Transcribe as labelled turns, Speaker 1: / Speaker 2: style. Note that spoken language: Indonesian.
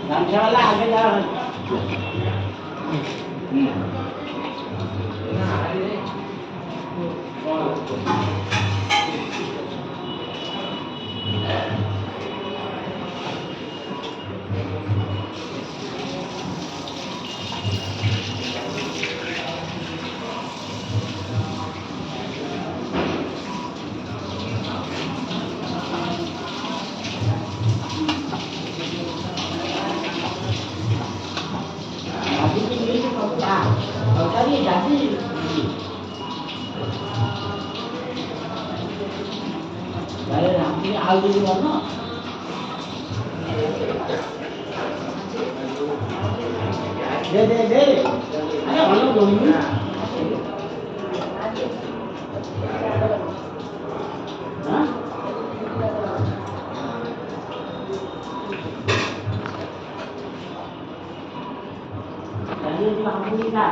Speaker 1: Làm sao la cái đó. Tadi jadi dari nanti aldi di mana? Deh. Ayo kalau dulu. Hah? Jadi di mana?